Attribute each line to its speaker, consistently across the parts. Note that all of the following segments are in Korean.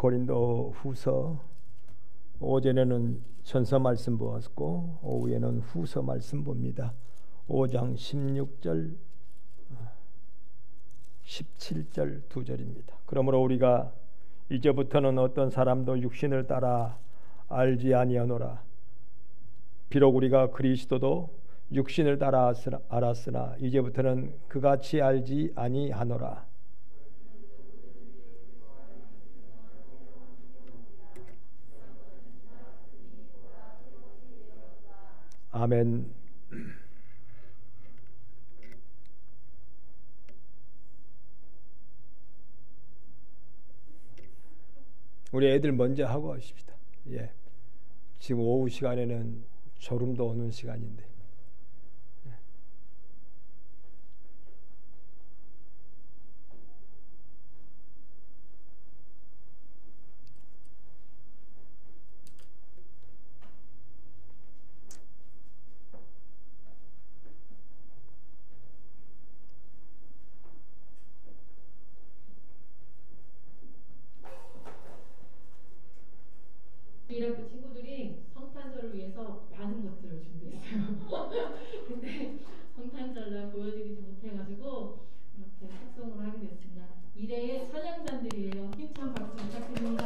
Speaker 1: 고린도 후서 오전에는 전서 말씀 보았고 오후에는 후서 말씀 봅니다. 5장 16절 17절 2절입니다. 그러므로 우리가 이제부터는 어떤 사람도 육신을 따라 알지 아니하노라. 비록 우리가 그리스도도 육신을 따라 알았으나 이제부터는 그같이 알지 아니하노라. 아멘. 우리 애들 먼저 하고 하십시다. 예. 지금 오후 시간에는 졸음도 오는 시간인데.
Speaker 2: 이라고 친구들이 성탄절을 위해서 많은 것들을 준비했어요. 근데 성탄절날 보여드리지 못해가지고 이렇게 합성을 하게 됐습니다. 미래의 찬양단들이에요. 힘찬 박수 부탁드립니다.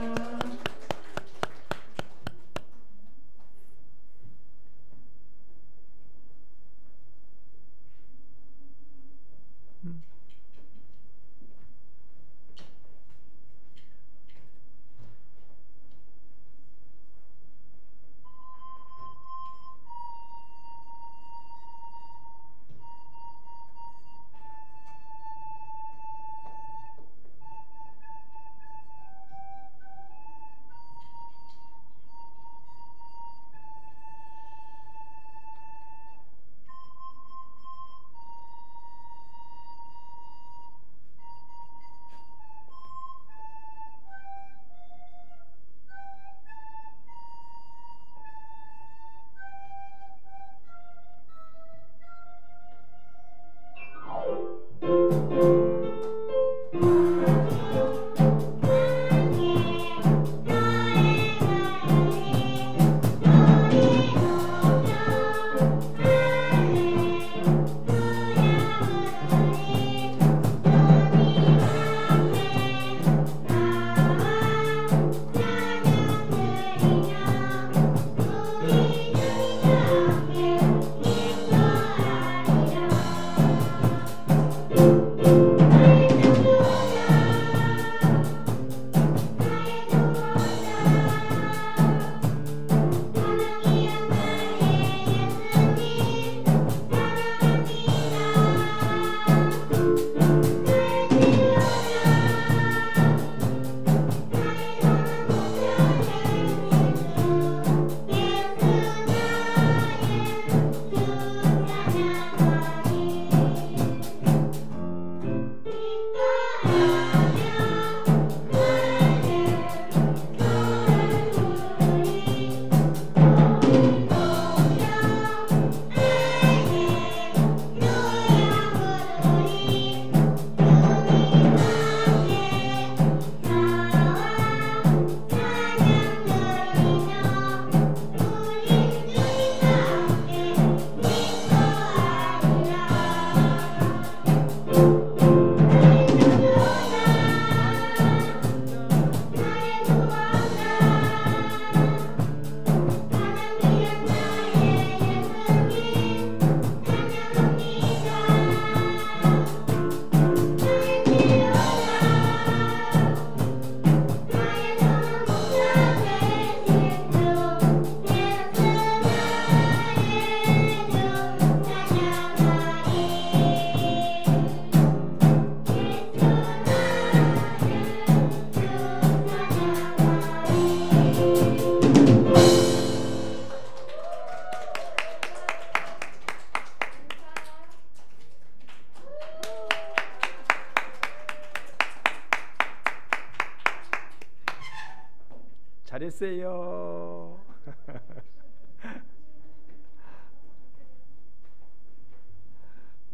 Speaker 1: 잘했어요.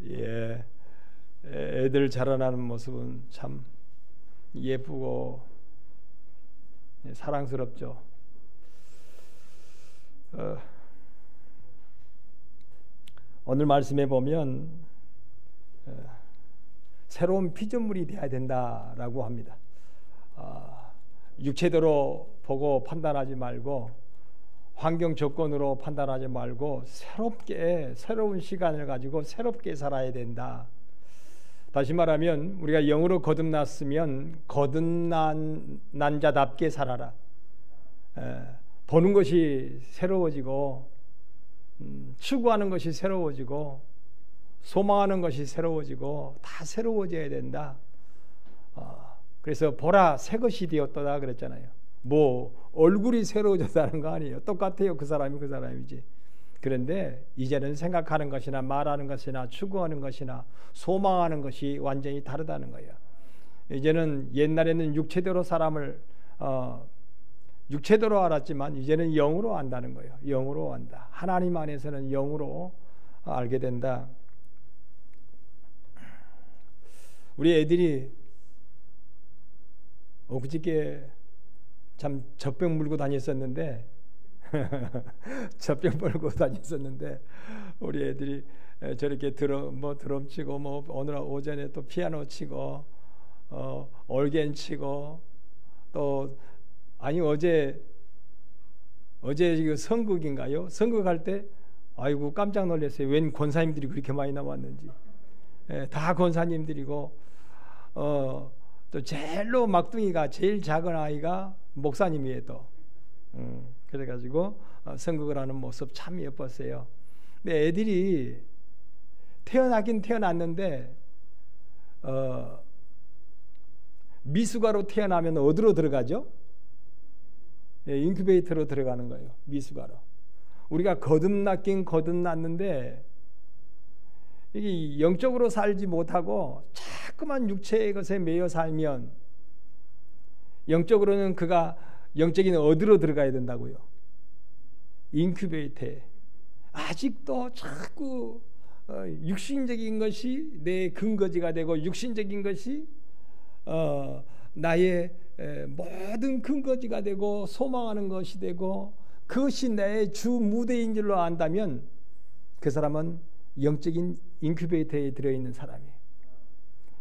Speaker 1: 예, 애들 자라나는 모습은 참 예쁘고 사랑스럽죠. 오늘 말씀에 보면 새로운 피조물이 되어야 된다라고 합니다. 육체대로 보고 판단하지 말고 환경 조건으로 판단하지 말고 새로운 시간을 가지고 새롭게 살아야 된다. 다시 말하면 우리가 영으로 거듭났으면 거듭난 자답게 살아라. 보는 것이 새로워지고 추구하는 것이 새로워지고 소망하는 것이 새로워지고 다 새로워져야 된다. 그래서 보라 새 것이 되었도다 그랬잖아요. 뭐 얼굴이 새로워졌다는 거 아니에요. 똑같아요. 그 사람이 그 사람이지. 그런데 이제는 생각하는 것이나 말하는 것이나 추구하는 것이나 소망하는 것이 완전히 다르다는 거예요. 이제는 옛날에는 육체대로 사람을 육체대로 알았지만 이제는 영으로 안다는 거예요. 영으로 안다. 하나님 안에서는 영으로 알게 된다. 우리 애들이 그저께 참 젖병 물고 다녔었는데 젖병 물고 다녔었는데 우리 애들이 저렇게 드럼 치고 오늘 오전에 또 피아노 치고 올겐 치고 또 어제 이거 선극인가요? 선극할 때 아이고 깜짝 놀랐어요. 웬 권사님들이 그렇게 많이 나왔는지. 다 권사님들이고 또 제일로 막둥이가 제일 작은 아이가 목사님이에요 또. 그래가지고 선극을 하는 모습 참 예뻤어요. 근데 애들이 태어나긴 태어났는데 미숙아로 태어나면 어디로 들어가죠? 인큐베이터로 들어가는 거예요. 미숙아로. 우리가 거듭났긴 거듭났는데 이게 영적으로 살지 못하고 자꾸만 육체의 것에 매여 살면 영적으로는 그가 영적인 어디로 들어가야 된다고요? 인큐베이터에. 아직도 자꾸 육신적인 것이 내 근거지가 되고 육신적인 것이 나의 모든 근거지가 되고 소망하는 것이 되고 그것이 나의 주 무대인 줄로 안다면 그 사람은 영적인 인큐베이터에 들어있는 사람이에요.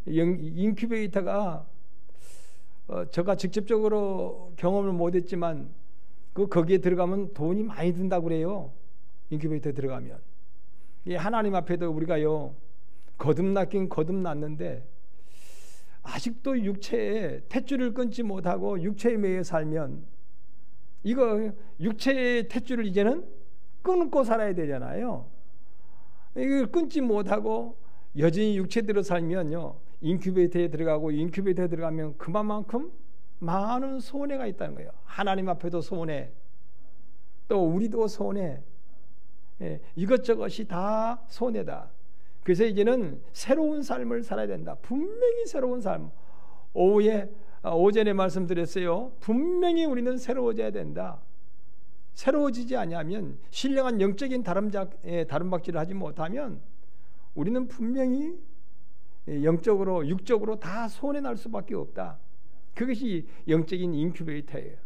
Speaker 1: 인큐베이터가 제가 직접적으로 경험을 못했지만 거기에 들어가면 돈이 많이 든다고 그래요. 인큐베이터에 들어가면. 하나님 앞에도 우리가요 거듭났긴 거듭났는데 아직도 육체에 탯줄을 끊지 못하고 육체에 매여 살면 이거 육체의 탯줄을 이제는 끊고 살아야 되잖아요. 이걸 끊지 못하고 여전히 육체대로 살면요 인큐베이터에 들어가고 인큐베이터에 들어가면 그만큼 많은 손해가 있다는 거예요. 하나님 앞에도 손해, 또 우리도 손해, 이것저것이 다 손해다. 그래서 이제는 새로운 삶을 살아야 된다. 분명히 새로운 삶. 오전에 말씀드렸어요. 분명히 우리는 새로워져야 된다. 새로워지지 아니하면 신령한 영적인 다름박질을 하지 못하면 우리는 분명히 영적으로 육적으로 다 손해날 수밖에 없다. 그것이 영적인 인큐베이터예요.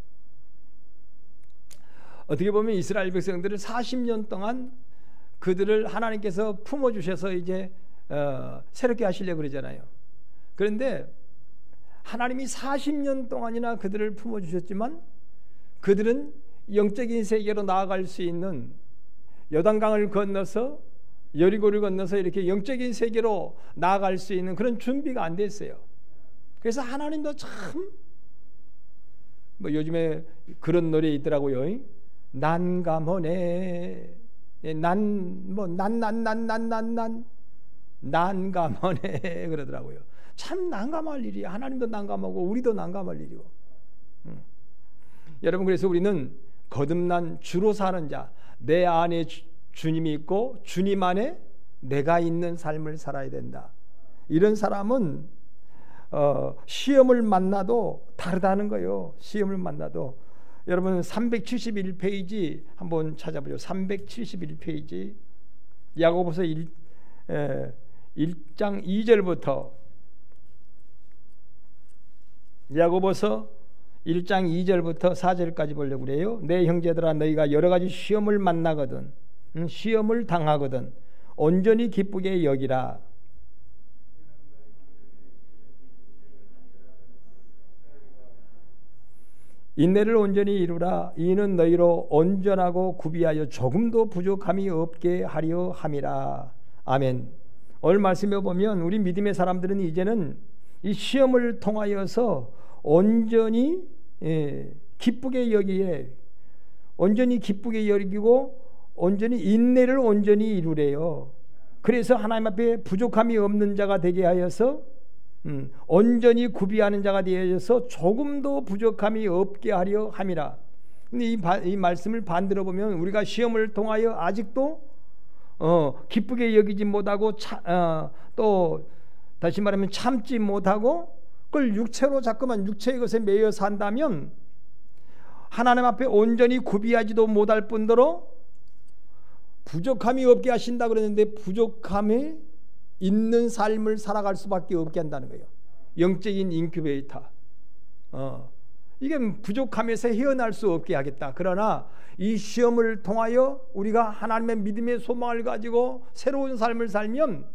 Speaker 1: 어떻게 보면 이스라엘 백성들을 40년 동안 그들을 하나님께서 품어주셔서 이제 새롭게 하시려고 그러잖아요. 그런데 하나님이 40년 동안이나 그들을 품어주셨지만 그들은 영적인 세계로 나아갈 수 있는 요단강을 건너서 여리고를 건너서 이렇게 영적인 세계로 나아갈 수 있는 그런 준비가 안 됐어요. 그래서 하나님도 참 요즘에 그런 노래 있더라고요. 난감하네. 난감하네 그러더라고요. 참 난감할 일이 하나님도 난감하고 우리도 난감할 일이고. 여러분 그래서 우리는 거듭난 주로 사는 자, 내 안에 주님이 있고 주님 안에 내가 있는 삶을 살아야 된다. 이런 사람은 시험을 만나도 다르다는 거예요. 시험을 만나도. 여러분 371페이지 한번 찾아보죠. 371페이지 야고보서 1장 2절부터 야고보서 1장 2절부터 4절까지 보려고 그래요. 내 형제들아 너희가 여러 가지 시험을 만나거든 시험을 당하거든 온전히 기쁘게 여기라. 인내를 온전히 이루라. 이는 너희로 온전하고 구비하여 조금도 부족함이 없게 하려 함이라. 아멘. 오늘 말씀에 보면 우리 믿음의 사람들은 이제는 이 시험을 통하여서 온전히 기쁘게 여기에 온전히 기쁘게 여기고 온전히 인내를 온전히 이루래요. 그래서 하나님 앞에 부족함이 없는 자가 되게 하여서 온전히 구비하는 자가 되어서 조금도 부족함이 없게 하려 함이라. 근데 이 말씀을 반대로 보면 우리가 시험을 통하여 아직도 기쁘게 여기지 못하고 또 다시 말하면 참지 못하고 그걸 육체로 자꾸만 육체의 것에 매여 산다면 하나님 앞에 온전히 구비하지도 못할 뿐더러 부족함이 없게 하신다 그랬는데 부족함이 있는 삶을 살아갈 수밖에 없게 한다는 거예요. 영적인 인큐베이터. 이게 부족함에서 헤어날 수 없게 하겠다. 그러나 이 시험을 통하여 우리가 하나님의 믿음의 소망을 가지고 새로운 삶을 살면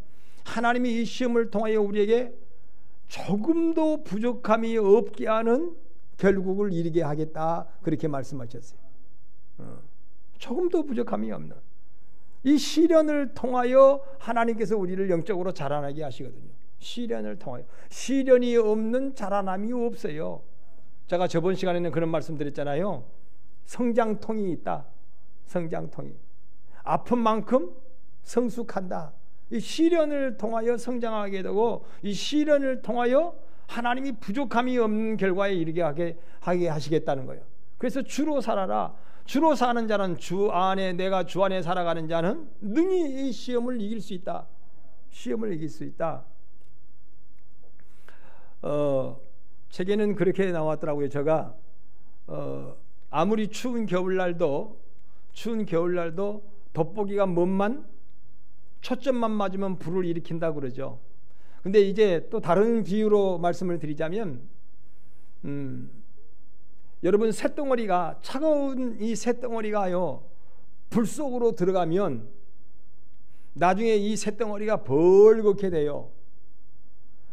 Speaker 1: 하나님이 이 시험을 통하여 우리에게 조금도 부족함이 없게 하는 결국을 이루게 하겠다. 그렇게 말씀하셨어요. 조금도 부족함이 없는 이 시련을 통하여 하나님께서 우리를 영적으로 자라나게 하시거든요. 시련을 통하여. 시련이 없는 자라남이 없어요. 제가 저번 시간에는 그런 말씀 드렸잖아요. 성장통이 있다. 성장통이. 아픈 만큼 성숙한다. 이 시련을 통하여 성장하게 되고 이 시련을 통하여 하나님이 부족함이 없는 결과에 이르게 하게 하시겠다는 거예요. 그래서 주로 살아라. 주로 사는 자는 주 안에 내가 주 안에 살아가는 자는 능히 이 시험을 이길 수 있다. 시험을 이길 수 있다. 책에는 그렇게 나왔더라고요. 제가 아무리 추운 겨울날도 돋보기가 먼만 초점만 맞으면 불을 일으킨다고 그러죠. 근데 이제 또 다른 비유로 말씀을 드리자면 여러분 쇳덩어리가 차가운 이 쇳덩어리가요 불 속으로 들어가면 나중에 이 쇳덩어리가 벌겋게 돼요.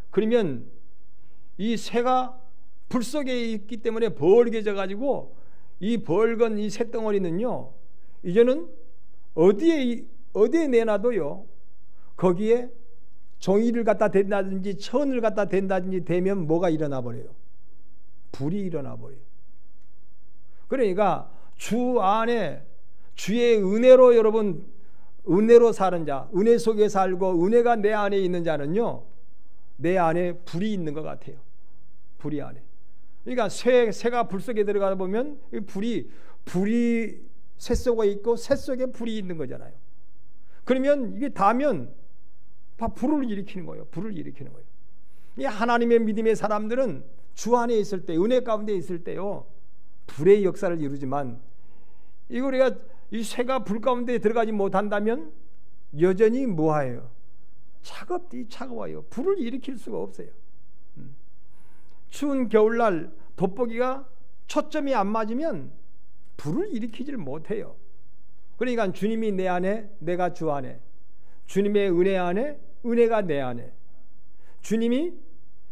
Speaker 1: 그러면 이 쇠가 불 속에 있기 때문에 벌게져 가지고 이 벌건 이 쇳덩어리는요 이제는 어디에 내놔도요 거기에 종이를 갖다 댄다든지 천을 갖다 댄다든지 되면 뭐가 일어나 버려요? 불이 일어나 버려요. 그러니까 주 안에 주의 은혜로 여러분 은혜로 사는 자, 은혜 속에 살고 은혜가 내 안에 있는 자는요 내 안에 불이 있는 것 같아요. 불이 안에. 그러니까 새가 불 속에 들어가다 보면 불이 새 속에 있고 새 속에 불이 있는 거잖아요. 그러면 이게 닿으면 다 불을 일으키는 거예요. 불을 일으키는 거예요. 이 하나님의 믿음의 사람들은 주 안에 있을 때, 은혜 가운데 있을 때요 불의 역사를 이루지만 이거 우리가 이 쇠가 불 가운데 들어가지 못한다면 여전히 뭐하예요? 차가워요. 불을 일으킬 수가 없어요. 추운 겨울날 돋보기가 초점이 안 맞으면 불을 일으키질 못해요. 그러니까 주님이 내 안에, 내가 주 안에, 주님의 은혜 안에, 은혜가 내 안에.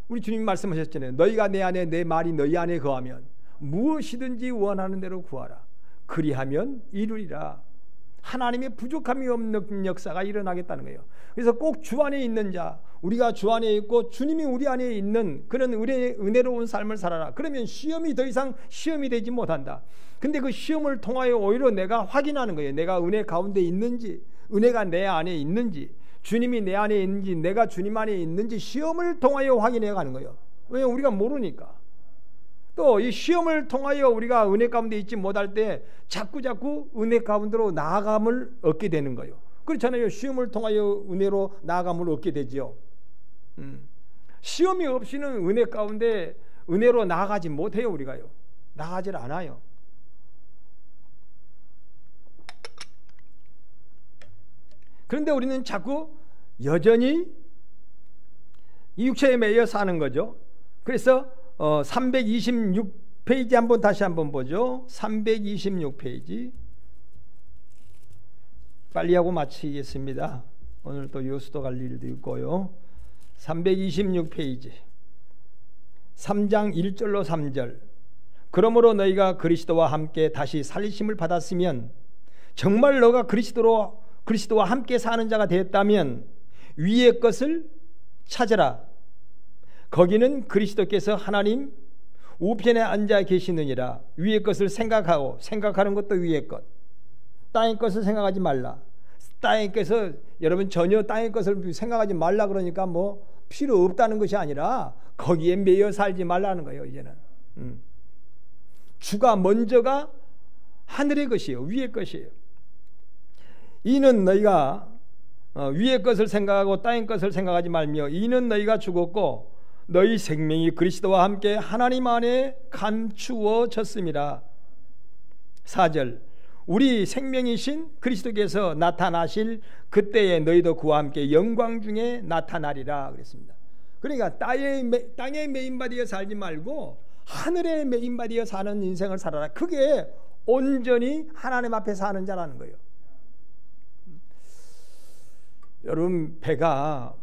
Speaker 1: 우리 주님이 말씀하셨잖아요. 너희가 내 안에, 내 말이 너희 안에 거하면 무엇이든지 원하는 대로 구하라. 그리하면 이루리라. 하나님의 부족함이 없는 역사가 일어나겠다는 거예요. 그래서 꼭 주 안에 있는 자, 우리가 주 안에 있고 주님이 우리 안에 있는 그런 은혜로운 삶을 살아라. 그러면 시험이 더 이상 시험이 되지 못한다. 근데 그 시험을 통하여 오히려 내가 확인하는 거예요. 내가 은혜 가운데 있는지, 은혜가 내 안에 있는지, 주님이 내 안에 있는지, 내가 주님 안에 있는지 시험을 통하여 확인해 가는 거예요. 왜냐하면 우리가 모르니까. 또 이 시험을 통하여 우리가 은혜 가운데 있지 못할 때 자꾸 은혜 가운데로 나아감을 얻게 되는 거예요. 그렇잖아요. 시험을 통하여 은혜로 나아감을 얻게 되죠. 시험이 없이는 은혜 가운데 은혜로 나아가지 못해요. 우리가요. 나아가질 않아요. 그런데 우리는 자꾸 여전히 이 육체에 매여 사는 거죠. 그래서 326 페이지 다시 한번 보죠. 326페이지. 빨리 하고 마치겠습니다. 오늘 또 요수도 갈 일도 있고요. 326페이지 3장 1절로 3절. 그러므로 너희가 그리스도와 함께 다시 살리심을 받았으면, 정말 너가 그리스도와 함께 사는 자가 되었다면 위의 것을 찾으라. 거기는 그리스도께서 하나님 우편에 앉아 계시느니라. 위의 것을 생각하고, 생각하는 것도 위의 것. 땅의 것을 생각하지 말라. 땅의 것을, 여러분 전혀 땅의 것을 생각하지 말라 그러니까 뭐 필요 없다는 것이 아니라 거기에 매여 살지 말라는 거예요. 이제는 주가 먼저가 하늘의 것이에요. 위의 것이에요. 이는 너희가 위의 것을 생각하고 땅의 것을 생각하지 말며, 이는 너희가 죽었고 너희 생명이 그리스도와 함께 하나님 안에 감추어졌음이라. 4절. 우리 생명이신 그리스도께서 나타나실 그때에 너희도 그와 함께 영광 중에 나타나리라 그랬습니다. 그러니까 땅에 매인받아 살지 말고 하늘에 매인받아 사는 인생을 살아라. 그게 온전히 하나님 앞에 사는 자라는 거예요. 여러분, 배가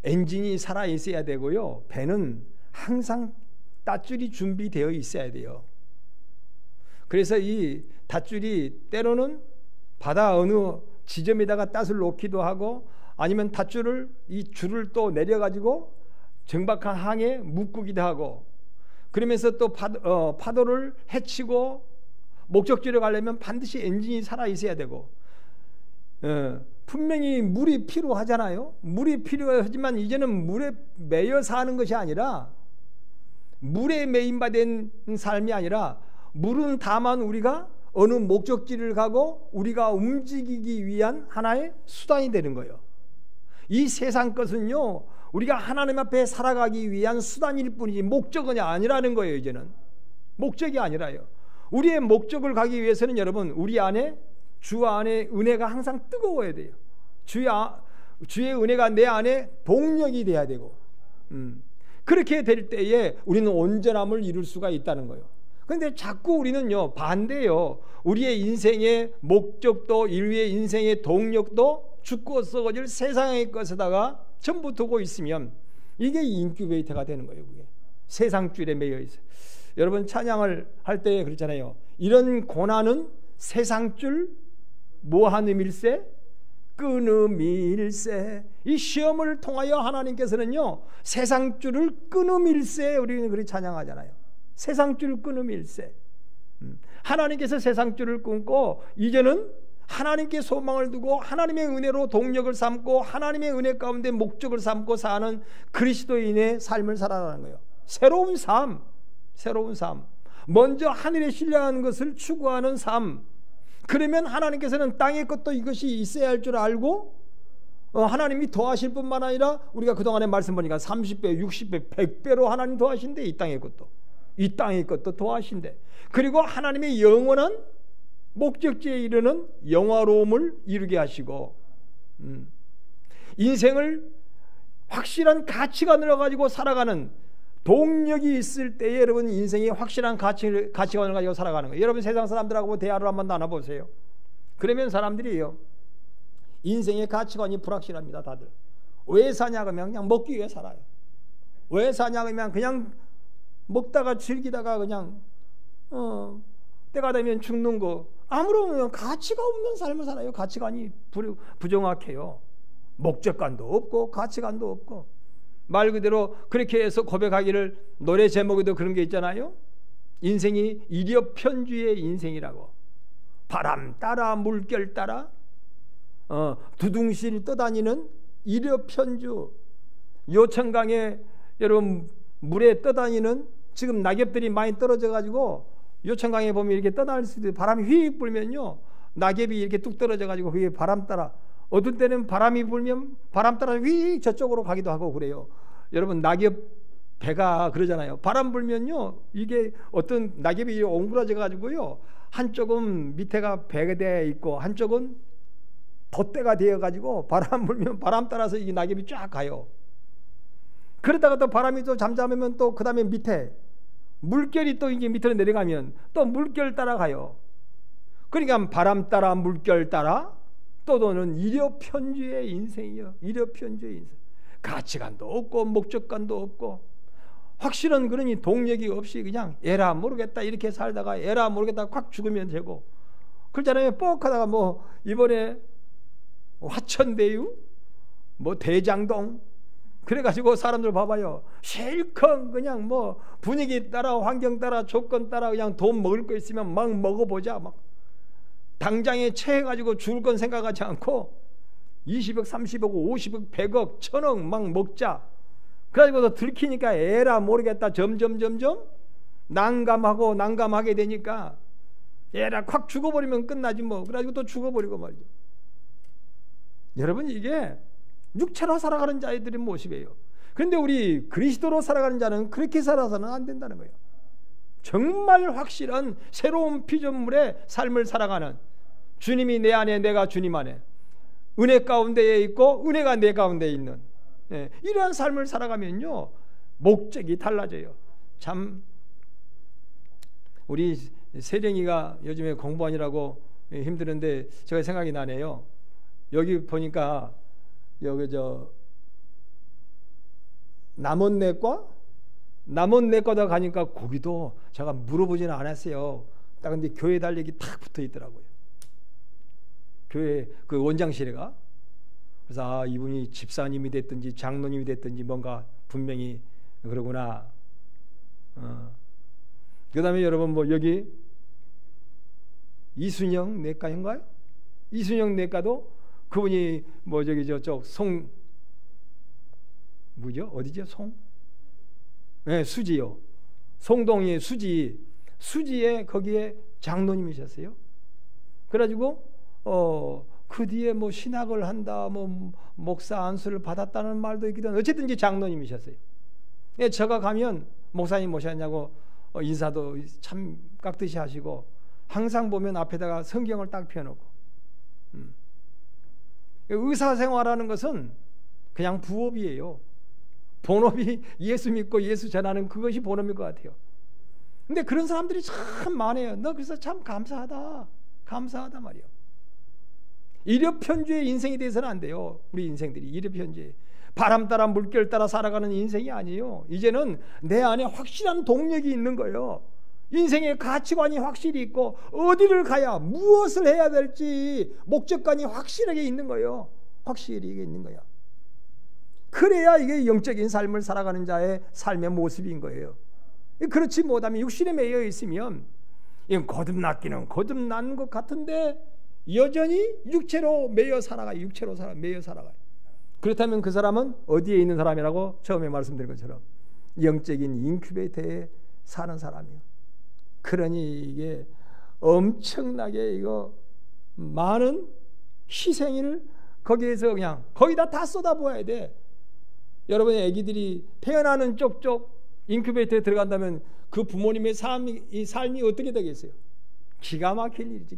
Speaker 1: 엔진이 살아 있어야 되고요, 배는 항상 밧줄이 준비되어 있어야 돼요. 그래서 이 닷줄이 때로는 바다 어느 지점에다가 닷을 놓기도 하고, 아니면 닷줄을, 이 줄을 또 내려가지고 정박한 항에 묶기도 하고, 그러면서 또 파도를 헤치고 목적지로 가려면 반드시 엔진이 살아 있어야 되고, 분명히 물이 필요하잖아요. 물이 필요하지만 이제는 물에 매여 사는 것이 아니라, 물에 매인받은 삶이 아니라, 물은 다만 우리가 어느 목적지를 가고 우리가 움직이기 위한 하나의 수단이 되는 거예요. 이 세상 것은요, 우리가 하나님 앞에 살아가기 위한 수단일 뿐이지 목적은 아니라는 거예요. 이제는 목적이 아니라요. 우리의 목적을 가기 위해서는 여러분, 우리 안에, 주 안에 은혜가 항상 뜨거워야 돼요. 주의 은혜가 내 안에 동력이 돼야 되고, 그렇게 될 때에 우리는 온전함을 이룰 수가 있다는 거예요. 그런데 자꾸 우리는요, 반대요. 우리의 인생의 목적도, 인류의 인생의 동력도 죽고 썩어질 세상의 것에다가 전부 두고 있으면 이게 인큐베이터가 되는 거예요. 그게 세상줄에 매여 있어요. 여러분, 찬양을 할 때 그렇잖아요. 이런 고난은 세상줄 무한음일세, 끊음일세. 이 시험을 통하여 하나님께서는요, 세상줄을 끊음일세, 우리는 그렇게 찬양하잖아요. 세상줄 끊음일세. 하나님께서 세상줄을 끊고 이제는 하나님께 소망을 두고 하나님의 은혜로 동력을 삼고 하나님의 은혜 가운데 목적을 삼고 사는 그리스도인의 삶을 살아가는 거예요. 새로운 삶. 먼저 하늘에 신뢰하는 것을 추구하는 삶. 그러면 하나님께서는 땅의 것도 이것이 있어야 할 줄 알고 하나님이 더하실 뿐만 아니라, 우리가 그동안에 말씀 보니까 30배, 60배, 100배로 하나님 더하신대. 이 땅의 것도 더하신대. 그리고 하나님의 영원한 목적지에 이르는 영화로움을 이루게 하시고, 인생을 확실한 가치관으로 가지고 살아가는 동력이 있을 때에 여러분 인생이 확실한 가치관을 가지고 살아가는 거예요. 여러분, 세상 사람들하고 대화를 한번 나눠보세요. 그러면 사람들이요, 인생의 가치관이 불확실합니다. 다들 왜 사냐 그러면 그냥 먹기 위해 살아요. 왜 사냐 그러면 그냥 먹다가 즐기다가 그냥 때가 되면 죽는 거, 아무런 가치가 없는 삶을 살아요. 가치관이 부정확해요. 목적관도 없고 가치관도 없고. 말 그대로 그렇게 해서 고백하기를, 노래 제목에도 그런 게 있잖아요. 인생이 일엽편주의 인생이라고. 바람 따라 물결 따라 두둥실 떠다니는 일엽편주. 요천강에 여러분 물에 떠다니는, 지금 낙엽들이 많이 떨어져 가지고 요천강에 보면 이렇게 떠다닐 수도, 바람이 휙 불면요, 낙엽이 이렇게 뚝 떨어져 가지고 그게 바람 따라, 어떤 때는 바람이 불면 바람 따라 휙 저쪽으로 가기도 하고 그래요. 여러분, 낙엽 배가 그러잖아요. 바람 불면요, 이게 어떤 낙엽이 옹그라져 가지고요, 한쪽은 밑에가 배가 되어 있고 한쪽은 돛대가 되어 가지고 바람 불면 바람 따라서 이 낙엽이 쫙 가요. 그러다가 또 바람이 또 잠잠하면 또 그 다음에 밑에 물결이 또 이제 밑으로 내려가면 또 물결 따라가요. 그러니까 바람 따라 물결 따라 떠도는 일요편주의 인생이요. 일요편주의 인생. 가치관도 없고 목적관도 없고 확실한 그러니 동력이 없이 그냥 에라 모르겠다 이렇게 살다가 에라 모르겠다 확 죽으면 되고 그렇잖아요. 뻑하다가 뭐 이번에 화천대유 뭐 대장동 그래가지고 사람들 봐봐요. 실컷 그냥 뭐 분위기 따라 환경 따라 조건 따라 그냥 돈 먹을 거 있으면 막 먹어보자. 막 당장에 체해가지고 죽을 건 생각하지 않고 20억 30억 50억 100억 1000억 막 먹자. 그래가지고 들키니까 에라 모르겠다 점점 난감하게 되니까 에라 확 죽어버리면 끝나지 뭐. 그래가지고 또 죽어버리고 말이죠. 여러분 이게 육체로 살아가는 자들의 모습이에요. 그런데 우리 그리스도로 살아가는 자는 그렇게 살아서는 안 된다는 거예요. 정말 확실한 새로운 피조물의 삶을 살아가는 주님이 내 안에 내가 주님 안에 은혜 가운데에 있고 은혜가 내 가운데에 있는 이러한 삶을 살아가면요 목적이 달라져요. 참 우리 세령이가 요즘에 공부하느라고 힘드는데 제가 생각이 나네요. 여기 보니까 여기 남원내과다 가니까 거기도 제가 물어보지는 않았어요. 딱 근데 교회 달력이 탁 붙어 있더라고요. 교회 그 원장실에가. 그래서 아 이분이 집사님이 됐든지 장로님이 됐든지 뭔가 분명히 그러구나. 그 다음에 여러분 뭐 여기 이순영 내과인가요? 이순영 내과도 그분이 뭐 저기 저쪽 뭐죠? 어디죠? 네, 수지요. 송동이 수지에 거기에 장로님이셨어요. 그래가지고 그 뒤에 뭐 신학을 한다, 뭐 목사 안수를 받았다는 말도 있기도 어쨌든 이제 장로님이셨어요. 네, 제가 가면 목사님 모셨냐고 인사도 참 깍듯이 하시고 항상 보면 앞에다가 성경을 딱 펴놓고 의사생활하는 것은 그냥 부업이에요. 본업이 예수 믿고 예수 전하는 그것이 본업일 것 같아요. 근데 그런 사람들이 참 많아요. 너 그래서 참 감사하다 말이에요. 일요편주의 인생이 돼서는 안 돼요. 우리 인생들이 일요편주의 바람 따라 물결 따라 살아가는 인생이 아니에요. 이제는 내 안에 확실한 동력이 있는 거예요. 인생의 가치관이 확실히 있고 어디를 가야 무엇을 해야 될지 목적관이 확실하게 있는 거예요. 확실히 있는 거야. 그래야 이게 영적인 삶을 살아가는 자의 삶의 모습인 거예요. 그렇지 못하면 육신에 매여 있으면 이건 거듭난 것 같은데 여전히 육체로 매여 살아가요. 매여 살아가요. 그렇다면 그 사람은 어디에 있는 사람이라고 처음에 말씀드린 것처럼 영적인 인큐베이터에 사는 사람이에요. 그러니 이게 엄청나게 이거 많은 희생을 거기에서 그냥 거기다 다 쏟아부어야 돼. 여러분의 아기들이 태어나는 쪽쪽 인큐베이터에 들어간다면 그 부모님의 삶이 어떻게 되겠어요? 기가 막힐 일이지.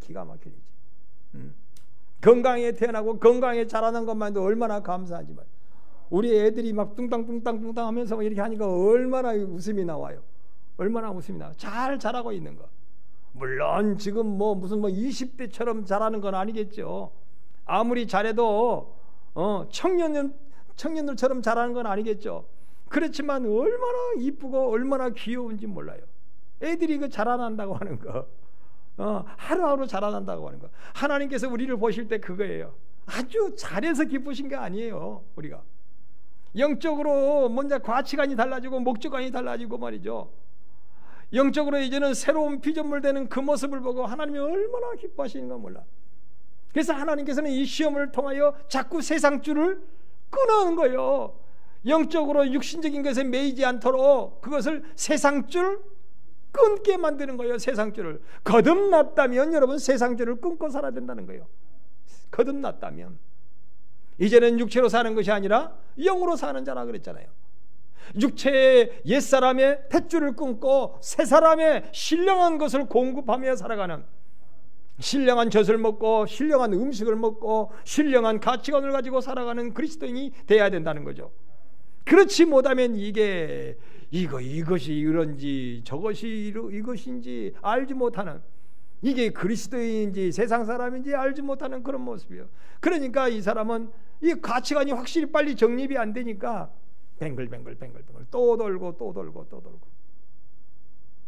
Speaker 1: 건강에 태어나고 건강에 자라는 것만도 얼마나 감사하지 말이에요. 우리 애들이 막 뚱땅 하면서 이렇게 하니까 얼마나 웃음이 나와요. 얼마나 웃음이 나와요. 잘 자라고 있는 거. 물론 지금 뭐 무슨 20대처럼 자라는 건 아니겠죠. 아무리 잘해도 청년들처럼 자라는 건 아니겠죠. 그렇지만 얼마나 이쁘고 얼마나 귀여운지 몰라요. 애들이 그 자라난다고 하는 거, 하루하루 자라난다고 하는 거. 하나님께서 우리를 보실 때 그거예요. 아주 잘해서 기쁘신 게 아니에요. 우리가 영적으로 먼저 가치관이 달라지고 목적관이 달라지고 말이죠. 영적으로 이제는 새로운 피조물 되는 그 모습을 보고 하나님이 얼마나 기뻐하시는가 몰라. 그래서 하나님께서는 이 시험을 통하여 자꾸 세상줄을 끊어는 거예요. 영적으로 육신적인 것에 매이지 않도록 그것을 세상줄 끊게 만드는 거예요. 세상줄을 거듭났다면 여러분 세상줄을 끊고 살아야 된다는 거예요. 거듭났다면 이제는 육체로 사는 것이 아니라 영으로 사는 자라 그랬잖아요. 육체의 옛사람의 탯줄을 끊고 새 사람의 신령한 것을 공급하며 살아가는, 신령한 젖을 먹고 신령한 음식을 먹고 신령한 가치관을 가지고 살아가는 그리스도인이 돼야 된다는 거죠. 그렇지 못하면 이것이 이런지 저것이 이것인지 알지 못하는, 이게 그리스도인인지 세상 사람인지 알지 못하는 그런 모습이에요. 그러니까 이 사람은 이 가치관이 확실히 빨리 정립이 안 되니까 뱅글뱅글 또 돌고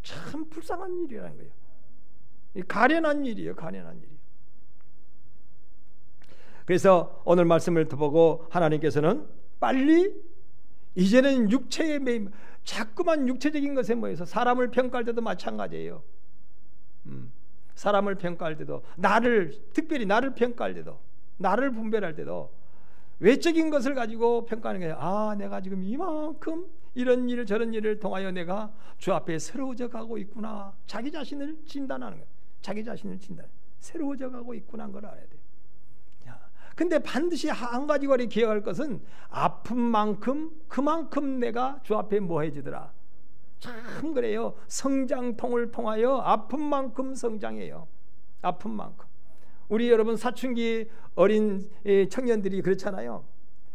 Speaker 1: 참 불쌍한 일이라는 거예요. 가련한 일이에요. 그래서 오늘 말씀을 보고 하나님께서는 빨리 이제는 육체에 매임, 자꾸만 육체적인 것에 모여서 사람을 평가할 때도 마찬가지예요. 사람을 평가할 때도, 특별히 나를 평가할 때도, 나를 분별할 때도 외적인 것을 가지고 평가하는 거예요. 내가 지금 이만큼 이런 일 저런 일을 통하여 내가 주 앞에 새로워져 가고 있구나. 자기 자신을 진단하는 거예요. 새로워져 가고 있구나 하는 걸 알아야 돼요. 근데 반드시 한 가지 우리 기억할 것은 아픈 만큼 그만큼 내가 주 앞에 뭐 해주더라. 참 그래요. 성장통을 통하여 아픈 만큼 성장해요. 아픈 만큼. 우리 여러분 사춘기 어린 청년들이 그렇잖아요.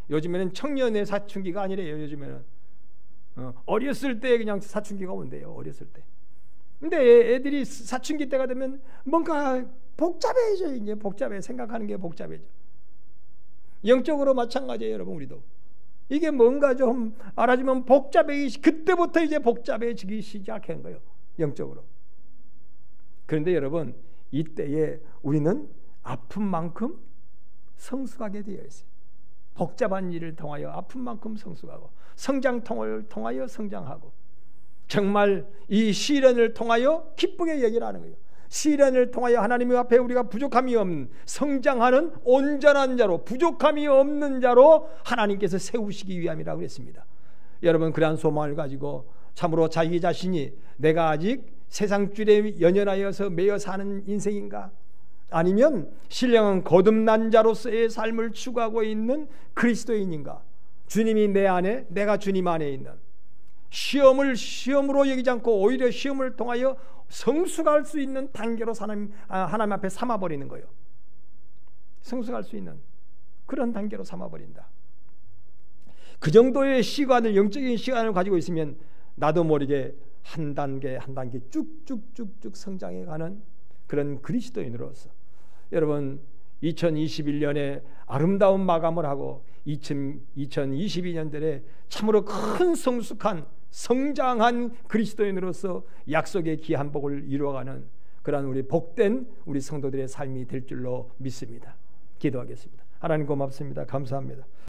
Speaker 1: 요즘에는 청년의 사춘기가 아니래요. 요즘에는 어렸을 때 그냥 사춘기가 온대요. 어렸을 때. 근데 애들이 사춘기 때가 되면 뭔가 복잡해져. 이제 생각하는 게 복잡해져. 영적으로 마찬가지예요. 여러분, 우리도 이게 뭔가 좀 알아주면 그때부터 이제 복잡해지기 시작한 거예요. 영적으로. 그런데 여러분, 이때에 우리는 아픈 만큼 성숙하게 되어 있어요. 복잡한 일을 통하여 아픈 만큼 성숙하고, 성장통을 통하여 성장하고, 정말 이 시련을 통하여 기쁘게 얘기를 하는 거예요. 시련을 통하여 하나님 앞에 우리가 부족함이 없는, 성장하는 온전한 자로, 부족함이 없는 자로 하나님께서 세우시기 위함이라고 그랬습니다. 여러분, 그러한 소망을 가지고 참으로 자기 자신이 내가 아직 세상줄에 연연하여서 매여 사는 인생인가? 아니면 신령한 거듭난 자로서의 삶을 추구하고 있는 그리스도인인가? 주님이 내 안에, 내가 주님 안에 있는, 시험을 시험으로 여기지 않고 오히려 시험을 통하여 성숙할 수 있는 단계로 하나님 앞에 삼아버리는 거예요. 성숙할 수 있는 그런 단계로 삼아버린다. 그 정도의 시간을, 영적인 시간을 가지고 있으면 나도 모르게 한 단계 한 단계 쭉쭉쭉쭉 성장해가는 그런 그리스도인으로서, 여러분 2021년에 아름다운 마감을 하고 2022년들에 참으로 큰 성숙한 성장한 그리스도인으로서 약속의 귀한 복을 이루어가는 그러한 우리 복된 우리 성도들의 삶이 될 줄로 믿습니다. 기도하겠습니다. 하나님 고맙습니다. 감사합니다.